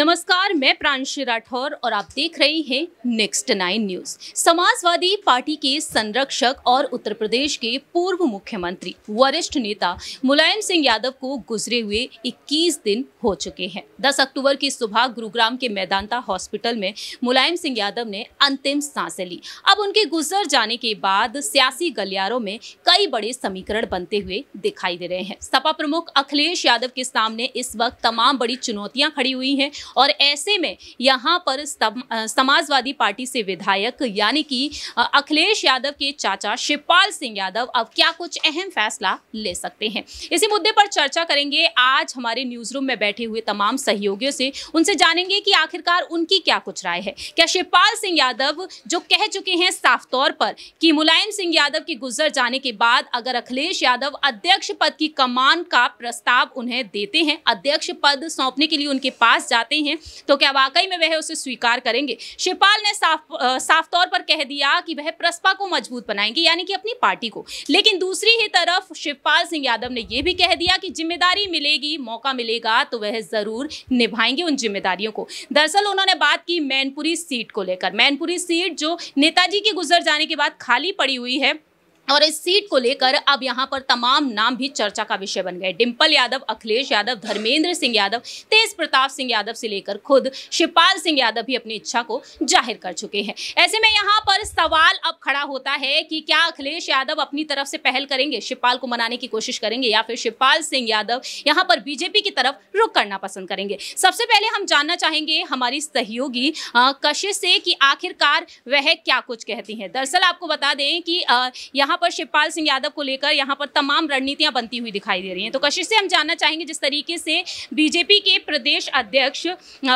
नमस्कार, मैं प्रांशी राठौर और आप देख रहे हैं नेक्स्ट 9 न्यूज। समाजवादी पार्टी के संरक्षक और उत्तर प्रदेश के पूर्व मुख्यमंत्री वरिष्ठ नेता मुलायम सिंह यादव को गुजरे हुए 21 दिन हो चुके हैं। 10 अक्टूबर की सुबह गुरुग्राम के मेदांता हॉस्पिटल में मुलायम सिंह यादव ने अंतिम सांसें ली। अब उनके गुजर जाने के बाद सियासी गलियारों में कई बड़े समीकरण बनते हुए दिखाई दे रहे हैं। सपा प्रमुख अखिलेश यादव के सामने इस वक्त तमाम बड़ी चुनौतियां खड़ी हुई हैं और ऐसे में यहाँ पर समाजवादी पार्टी से विधायक यानी कि अखिलेश यादव के चाचा शिवपाल सिंह यादव अब क्या कुछ अहम फैसला ले सकते हैं, इसी मुद्दे पर चर्चा करेंगे। आज हमारे न्यूज रूम में बैठे हुए तमाम सहयोगियों से उनसे जानेंगे कि आखिरकार उनकी क्या कुछ राय है। क्या शिवपाल सिंह यादव जो कह चुके हैं साफ तौर पर कि मुलायम सिंह यादव की गुजर जाने के बाद अगर अखिलेश यादव अध्यक्ष पद की कमान का प्रस्ताव उन्हें देते हैं, अध्यक्ष पद सौंपने के लिए उनके पास जाते हैं, तो क्या वाकई में वह उसे स्वीकार करेंगे? शिवपाल ने साफ तौर पर कह दिया कि वह प्रसपा को मजबूत बनाएंगे, यानी कि अपनी पार्टी को। लेकिन दूसरी ही तरफ शिवपाल सिंह यादव ने यह भी कह दिया कि जिम्मेदारी मिलेगी, मौका मिलेगा तो वह जरूर निभाएंगे उन जिम्मेदारियों को। दरअसल उन्होंने बात की मैनपुरी सीट को लेकर। मैनपुरी सीट जो नेताजी के गुजर जाने के बाद खाली पड़ी हुई है और इस सीट को लेकर अब यहाँ पर तमाम नाम भी चर्चा का विषय बन गए। डिंपल यादव, अखिलेश यादव, धर्मेंद्र सिंह यादव, तेज प्रताप सिंह यादव से लेकर खुद शिवपाल सिंह यादव भी अपनी इच्छा को जाहिर कर चुके हैं। ऐसे में यहाँ पर सवाल अब खड़ा होता है कि क्या अखिलेश यादव अपनी तरफ से पहल करेंगे, शिवपाल को मनाने की कोशिश करेंगे, या फिर शिवपाल सिंह यादव यहाँ पर बीजेपी की तरफ रुख करना पसंद करेंगे। सबसे पहले हम जानना चाहेंगे हमारी सहयोगी कशिश से कि आखिरकार वह क्या कुछ कहती हैं। दरअसल आपको बता दें कि यहाँ पर शिवपाल सिंह यादव को लेकर यहाँ पर तमाम रणनीतियां बनती हुई दिखाई दे रही हैं। तो कशिश से हम जानना चाहेंगे, जिस तरीके से बीजेपी के प्रदेश अध्यक्ष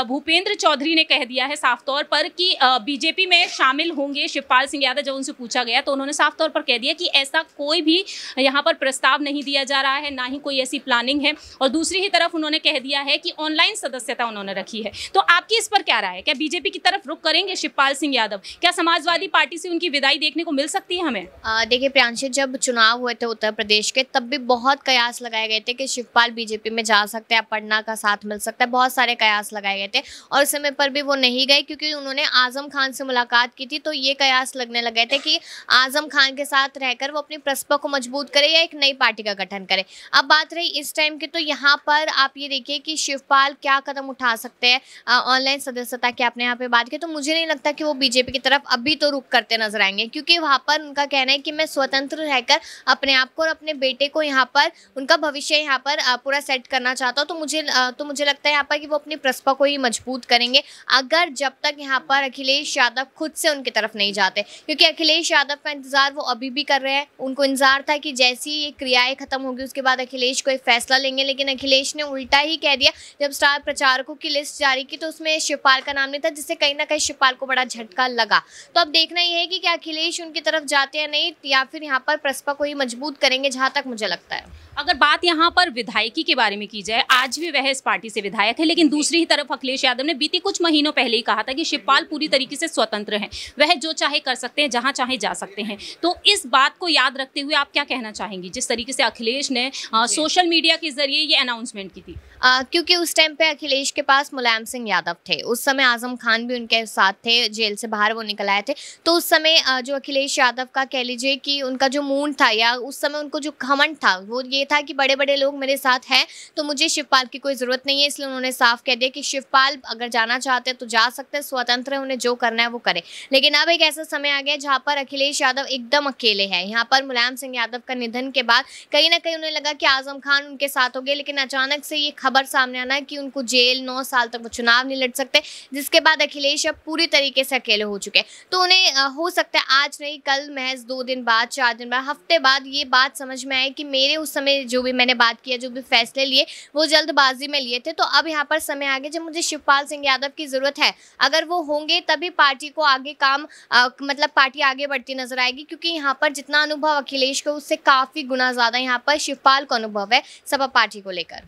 भूपेंद्र चौधरी ने कह दिया है साफ तौर पर कि बीजेपी में शामिल होंगे शिवपाल सिंह यादव, जब उनसे पूछा गया तो उन्होंने साफ तौर पर कह दिया कि ऐसा कोई भी यहाँ पर प्रस्ताव नहीं दिया जा रहा है, ना ही कोई ऐसी प्लानिंग है। और दूसरी ही तरफ उन्होंने कह दिया है कि ऑनलाइन सदस्यता उन्होंने रखी है। तो आपकी इस पर क्या राय है? क्या बीजेपी की तरफ रुख करेंगे शिवपाल सिंह यादव? क्या समाजवादी पार्टी से उनकी विदाई देखने को मिल सकती है हमें? देखिए प्रियांशी, जब चुनाव हुए थे उत्तर प्रदेश के तब भी बहुत कयास लगाए गए थे कि शिवपाल बीजेपी में जा सकते हैं, पन्ना का साथ मिल सकता है, बहुत सारे कयास लगाए गए थे और उस समय पर भी वो नहीं गए क्योंकि उन्होंने आजम खान से मुलाकात की थी। तो ये कयास लगने लगे थे कि आजम खान के साथ रहकर वो अपनी प्रसपा को मजबूत करे या एक नई पार्टी का गठन करे। अब बात रही इस टाइम की, तो यहाँ पर आप ये देखिए कि शिवपाल क्या कदम उठा सकते हैं। ऑनलाइन सदस्यता की आपने यहाँ पे बात की, तो मुझे नहीं लगता कि वो बीजेपी की तरफ अभी तो रुख करते नजर आएंगे, क्योंकि वहाँ पर उनका कहना है कि मैं स्वतंत्र रहकर अपने आप को और अपने बेटे को यहाँ पर उनका भविष्य यहाँ पर पूरा सेट करना चाहता हूँ। तो मुझे लगता है यहाँ पर कि वो अपनी प्रसपा को ही मजबूत करेंगे, अगर जब तक यहाँ पर अखिलेश यादव खुद से उनकी तरफ नहीं जाते, क्योंकि अखिलेश यादव का इंतजार वो अभी भी कर रहे हैं। उनको इंतजार था कि जैसी ये क्रियाएं खत्म होगी उसके बाद अखिलेश कोई फैसला लेंगे, लेकिन अखिलेश ने उल्टा ही कह दिया। जब स्टार प्रचारकों की लिस्ट जारी की तो उसमें शिवपाल का नाम नहीं था, जिससे कहीं ना कहीं शिवपाल को बड़ा झटका लगा। तो अब देखना यह है कि क्या अखिलेश उनकी तरफ जाते हैं नहीं, या फिर यहाँ पर प्रसपा को ही मजबूत करेंगे, जहां तक मुझे लगता है। अगर बात यहाँ पर विधायकी के बारे में की जाए, आज भी वह इस पार्टी से विधायक है, लेकिन दूसरी ही तरफ अखिलेश यादव ने बीते कुछ महीनों पहले ही कहा था कि शिवपाल पूरी तरीके से स्वतंत्र हैं, वह जो चाहे कर सकते हैं, जहां चाहे जा सकते हैं। तो इस बात को याद रखते हुए आप क्या कहना चाहेंगी, जिस तरीके से अखिलेश ने सोशल मीडिया के जरिए ये अनाउंसमेंट की थी? क्योंकि उस टाइम पे अखिलेश के पास मुलायम सिंह यादव थे, उस समय आजम खान भी उनके साथ थे, जेल से बाहर वो निकल आए थे। तो उस समय जो अखिलेश यादव का कह लीजिए कि उनका जो मूड था या उस समय उनको जो घमंड था वो ये था कि बड़े बड़े लोग मेरे साथ हैं तो मुझे शिवपाल की कोई ज़रूरत नहीं है। इसलिए उन्होंने साफ कह दिया कि शिवपाल अगर जाना चाहते हैं तो जा सकते हैं, स्वतंत्र है, उन्हें जो करना है वो करे। लेकिन अब एक ऐसा समय आ गया जहाँ पर अखिलेश यादव एकदम अकेले हैं। यहाँ पर मुलायम सिंह यादव का निधन के बाद कहीं ना कहीं उन्हें लगा कि आजम खान उनके साथ हो गए, लेकिन अचानक से ये खबर सामने आना कि उनको जेल, 9 साल तक वो चुनाव नहीं लड़ सकते, जिसके बाद अखिलेश अब पूरी तरीके से अकेले हो चुके हैं। तो उन्हें हो सकता है आज नहीं कल, महज 2 दिन बाद, 4 दिन बाद, हफ्ते बाद ये बात समझ में आए कि मेरे उस समय जो भी मैंने बात किया, जो भी फैसले लिए वो जल्दबाजी में लिए थे। तो अब यहाँ पर समय आ गया जब मुझे शिवपाल सिंह यादव की जरूरत है। अगर वो होंगे तभी पार्टी को आगे काम मतलब पार्टी आगे बढ़ती नजर आएगी, क्योंकि यहाँ पर जितना अनुभव अखिलेश को उससे काफी गुना ज्यादा यहाँ पर शिवपाल को अनुभव है सपा पार्टी को लेकर।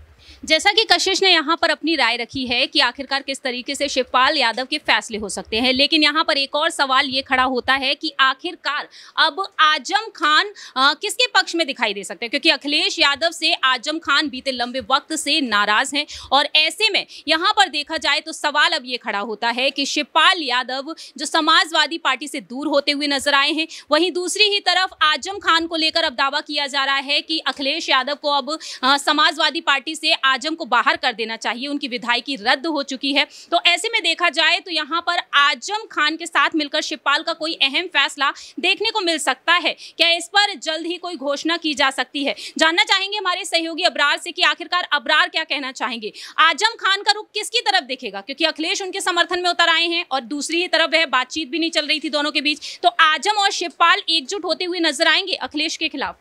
जैसा कि कशिश ने यहाँ पर अपनी राय रखी है कि आखिरकार किस तरीके से शिवपाल यादव के फैसले हो सकते हैं, लेकिन यहाँ पर एक और सवाल ये खड़ा होता है कि आखिरकार अब आजम खान किसके पक्ष में दिखाई दे सकते हैं, क्योंकि अखिलेश यादव से आजम खान बीते लंबे वक्त से नाराज हैं। और ऐसे में यहाँ पर देखा जाए तो सवाल अब ये खड़ा होता है कि शिवपाल यादव जो समाजवादी पार्टी से दूर होते हुए नजर आए हैं, वहीं दूसरी ही तरफ आजम खान को लेकर अब दावा किया जा रहा है कि अखिलेश यादव को अब समाजवादी पार्टी से आजम को बाहर कर देना चाहिए, उनकी विधायकी रद्द हो चुकी है। तो ऐसे में देखा जाए तो यहाँ पर आजम खान के साथ मिलकर शिवपाल का कोई अहम फैसला देखने को मिल सकता है। क्या इस पर जल्द ही कोई घोषणा की जा सकती है? जानना चाहेंगे हमारे सहयोगी अबरार से कि आखिरकार अबरार क्या कहना चाहेंगे, आजम खान का रुख किसकी तरफ दिखेगा, क्योंकि अखिलेश उनके समर्थन में उतर आए हैं और दूसरी ही तरफ वह बातचीत भी नहीं चल रही थी दोनों के बीच। तो आजम और शिवपाल एकजुट होते हुए नजर आएंगे अखिलेश के खिलाफ?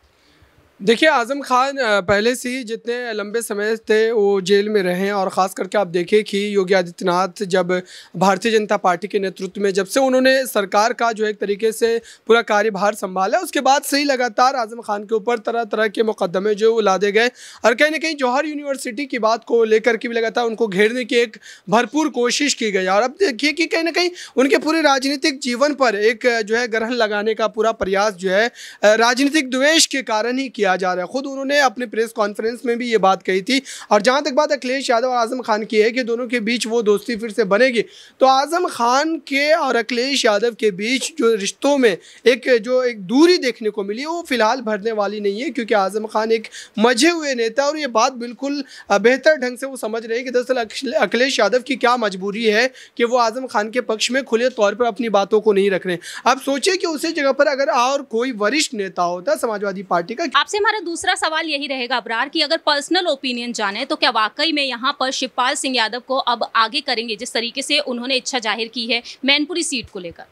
देखिए, आज़म खान पहले से ही जितने लंबे समय थे वो जेल में रहे हैं, और ख़ास करके आप देखें कि योगी आदित्यनाथ जब भारतीय जनता पार्टी के नेतृत्व में जब से उन्होंने सरकार का जो एक तरीके से पूरा कार्यभार संभाला, उसके बाद से ही लगातार आज़म खान के ऊपर तरह तरह के मुकदमे जो लादे गए, और कहीं ना कहीं जौहर यूनिवर्सिटी की बात को लेकर के भी लगातार उनको घेरने की एक भरपूर कोशिश की गई। और अब देखिए कि कहीं ना कहीं उनके पूरे राजनीतिक जीवन पर एक जो है ग्रहण लगाने का पूरा प्रयास जो है राजनीतिक द्वेष के कारण ही जा रहा है। खुद उन्होंने अपने प्रेस कॉन्फ्रेंस में भी ये बात कही थी। और जहां तक बात अखिलेश यादव और आजम खान की है कि दोनों के बीच वो दोस्ती फिर से बनेगी, तो आजम खान के और अखिलेश यादव के बीच जो रिश्तों में एक दूरी देखने को मिली वो फिलहाल भरने वाली नहीं है, क्योंकि आजम खान एक मजे हुए नेता, और ये बात बिल्कुल बेहतर ढंग से वो समझ रहे हैं कि दरअसल अखिलेश यादव की क्या मजबूरी है कि वो आजम खान के पक्ष में खुले तौर पर अपनी बातों को नहीं रख रहे। आप सोचिए कि उसी जगह पर अगर और कोई वरिष्ठ नेता होता समाजवादी पार्टी का। आपसे हमारा दूसरा सवाल यही रहेगा अबरार कि अगर पर्सनल ओपिनियन जाने तो क्या वाकई में यहाँ पर शिवपाल सिंह यादव को अब आगे करेंगे, जिस तरीके से उन्होंने इच्छा जाहिर की है मैनपुरी सीट को लेकर?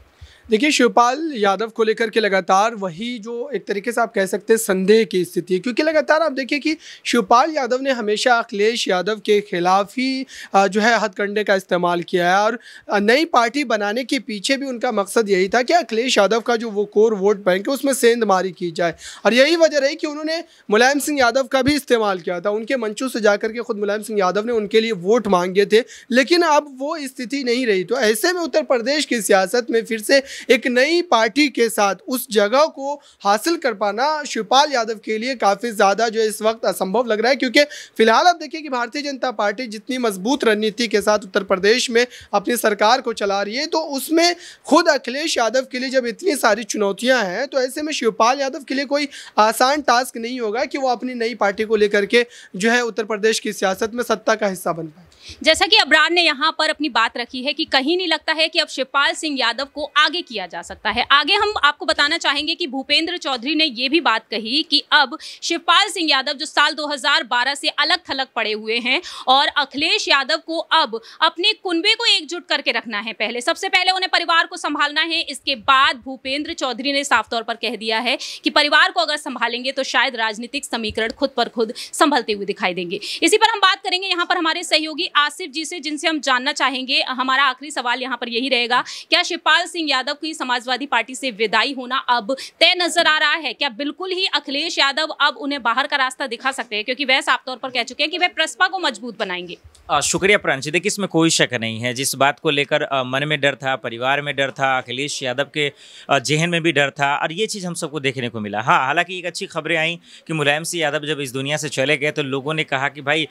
देखिए, शिवपाल यादव को लेकर के लगातार वही जो एक तरीके से आप कह सकते हैं संदेह की स्थिति है, क्योंकि लगातार आप देखिए कि शिवपाल यादव ने हमेशा अखिलेश यादव के खिलाफ ही जो है हथकंडे का इस्तेमाल किया है, और नई पार्टी बनाने के पीछे भी उनका मकसद यही था कि अखिलेश यादव का जो वो कोर वोट बैंक है उसमें सेंधमारी की जाए। और यही वजह रही कि उन्होंने मुलायम सिंह यादव का भी इस्तेमाल किया था, उनके मंचों से जाकर के खुद मुलायम सिंह यादव ने उनके लिए वोट मांगे थे, लेकिन अब वो स्थिति नहीं रही। तो ऐसे में उत्तर प्रदेश की सियासत में फिर से एक नई पार्टी के साथ उस जगह को हासिल कर पाना शिवपाल यादव के लिए काफ़ी ज़्यादा जो इस वक्त असंभव लग रहा है, क्योंकि फिलहाल आप देखिए कि भारतीय जनता पार्टी जितनी मजबूत रणनीति के साथ उत्तर प्रदेश में अपनी सरकार को चला रही है, तो उसमें खुद अखिलेश यादव के लिए जब इतनी सारी चुनौतियां हैं, तो ऐसे में शिवपाल यादव के लिए कोई आसान टास्क नहीं होगा कि वो अपनी नई पार्टी को लेकर के जो है उत्तर प्रदेश की सियासत में सत्ता का हिस्सा बन पाए। जैसा कि अबरार ने यहाँ पर अपनी बात रखी है कि कहीं नहीं लगता है कि अब शिवपाल सिंह यादव को आगे किया जा सकता है। आगे हम आपको बताना चाहेंगे कि भूपेंद्र चौधरी ने ये भी बात कही कि अब शिवपाल सिंह यादव जो साल 2012 से अलग थलग पड़े हुए हैं, और अखिलेश यादव को अब अपने कुनबे को एकजुट करके रखना है। सबसे पहले उन्हें परिवार को संभालना है। इसके बाद भूपेंद्र चौधरी ने साफ तौर पर कह दिया है कि परिवार को अगर संभालेंगे तो शायद राजनीतिक समीकरण खुद पर खुद संभलते हुए दिखाई देंगे। इसी पर हम बात करेंगे यहाँ पर हमारे सहयोगी आसिफ जी से, जिनसे हम जानना चाहेंगे। हमारा आखिरी सवाल यहाँ पर यही रहेगा, क्या शिवपाल सिंह यादव की समाजवादी पार्टी से विदाई होना अब तय नजर आ रहा है? क्या बिल्कुल ही अखिलेश यादव अब उन्हें बाहर का रास्ता दिखा सकते हैं, क्योंकि वह साफ तौर पर कह चुके हैं कि वह प्रसपा को मजबूत बनाएंगे? शुक्रिया प्रांशी। देखिए, इसमें कोई शक नहीं है, जिस बात को लेकर मन में डर था, परिवार में डर था, अखिलेश यादव के जहन में भी डर था, और ये चीज़ हम सबको देखने को मिला। हाँ, हालांकि एक अच्छी खबरें आई कि मुलायम सिंह यादव जब इस दुनिया से चले गए तो लोगों ने कहा कि भाई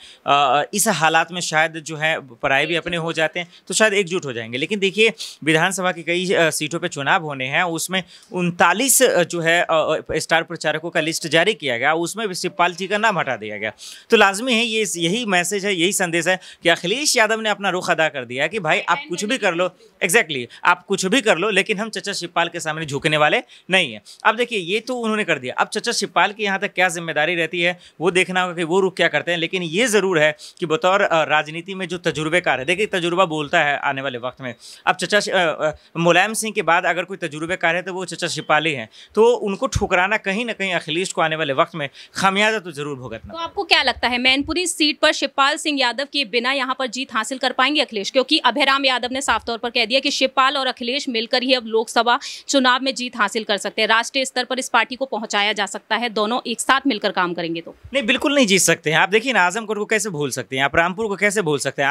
इस हालात में शायद जो है पराये भी अपने हो जाते हैं तो शायद एकजुट हो जाएंगे। लेकिन देखिए, विधानसभा की कई सीटों पर चुनाव होने हैं, उसमें 39 जो है स्टार प्रचारकों का लिस्ट जारी किया गया, उसमें शिवपाल जी का नाम हटा दिया गया। तो लाजमी है, ये यही मैसेज है, यही संदेश है कि अखिलेश यादव ने अपना रुख अदा कर दिया कि भाई आप कुछ भी कर लो, एग्जैक्टली आप कुछ भी कर लो, लेकिन हम चचा शिवपाल के सामने झुकने वाले नहीं है। अब देखिए, ये तो उन्होंने कर दिया, अब चचा शिवपाल की यहाँ तक क्या जिम्मेदारी रहती है वो देखना होगा कि वो रुख क्या करते हैं। लेकिन ये ज़रूर है कि बतौर राजनीति राजनीति में जो तजुर्बेकार है, देखिए तजुर्बा बोलता है आने वाले वक्त में। अब चचा मुलायम सिंह के बाद अगर कोई तजुर्बेकार है तो वो चचा शिवपाल ही हैं, तो उनको ठुकराना कहीं ना कहीं अखिलेश को आने वाले वक्त में खामियाजा तो जरूर भुगतना। तो आपको क्या लगता है मैनपुरी सीट पर शिवपाल सिंह यादव के बिना यहाँ पर जीत हासिल कर पाएंगे अखिलेश? क्योंकि अभयराम यादव ने साफ तौर पर कह दिया कि शिवपाल और अखिलेश मिलकर ही अब लोकसभा चुनाव में जीत हासिल कर सकते हैं, राष्ट्रीय स्तर पर इस पार्टी को पहुंचाया जा सकता है, दोनों एक साथ मिलकर काम करेंगे। तो नहीं, बिल्कुल नहीं जीत सकते हैं। आप देखिए ना, आजमगढ़ को कैसे भूल सकते हैं आप, रामपुर को कैसे भूल सकते हैं?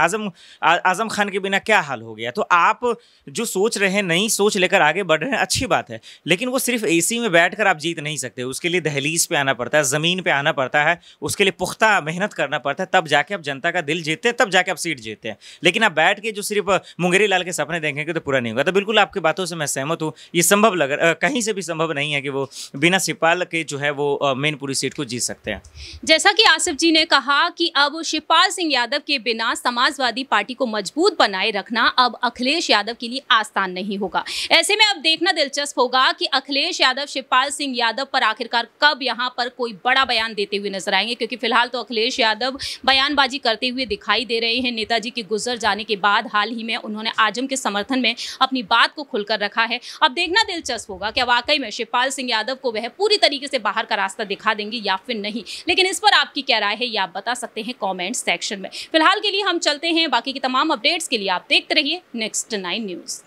आजम खान के बिना क्या हाल हो गया? तो आप जो सोच रहे हैं, नई सोच लेकर आगे बढ़ रहे हैं, अच्छी बात है, लेकिन वो सिर्फ एसी में बैठकर आप जीत नहीं सकते। उसके लिए दहलीज पे आना पड़ता है, जमीन पे आना पड़ता है, उसके लिए पुख्ता मेहनत करना पड़ता है, तब जाके आप जनता का दिल जीतते हैं, तब जाके आप सीट जीतते हैं। लेकिन आप बैठ के जो सिर्फ मुंगेरी लाल के सपने देखेंगे तो पूरा नहीं होगा। तो बिल्कुल आपकी बातों से मैं सहमत हूँ, ये संभव कहीं से भी संभव नहीं है कि वो बिना शिवपाल के जो है वो मैनपुरी सीट को जीत सकते हैं। जैसा कि आसिफ जी ने कहा कि अब शिवपाल सिंह यादव के बिना समाजवादी पार्टी को मजबूत बनाए रखना अब अखिलेश यादव के लिए आसान नहीं होगा। ऐसे में अब देखना दिलचस्प होगा कि अखिलेश यादव शिवपाल सिंह यादव पर आखिरकार कब यहां पर कोई बड़ा बयान देते हुए नजर आएंगे, क्योंकि फिलहाल तो अखिलेश यादव बयानबाजी करते हुए दिखाई दे रहे हैं। नेताजी के गुजर जाने के बाद हाल ही में उन्होंने आजम के समर्थन में अपनी बात को खुलकर रखा है। अब देखना दिलचस्प होगा कि वाकई में शिवपाल सिंह यादव को वह पूरी तरीके से बाहर का रास्ता दिखा देंगे या फिर नहीं। लेकिन इस पर आपकी क्या राय है ये आप बता सकते हैं कमेंट सेक्शन में। फिलहाल के लिए हम चलते हैं, बाकी की तमाम अपडेट्स के लिए आप देखते रहिए Next 9 न्यूज़।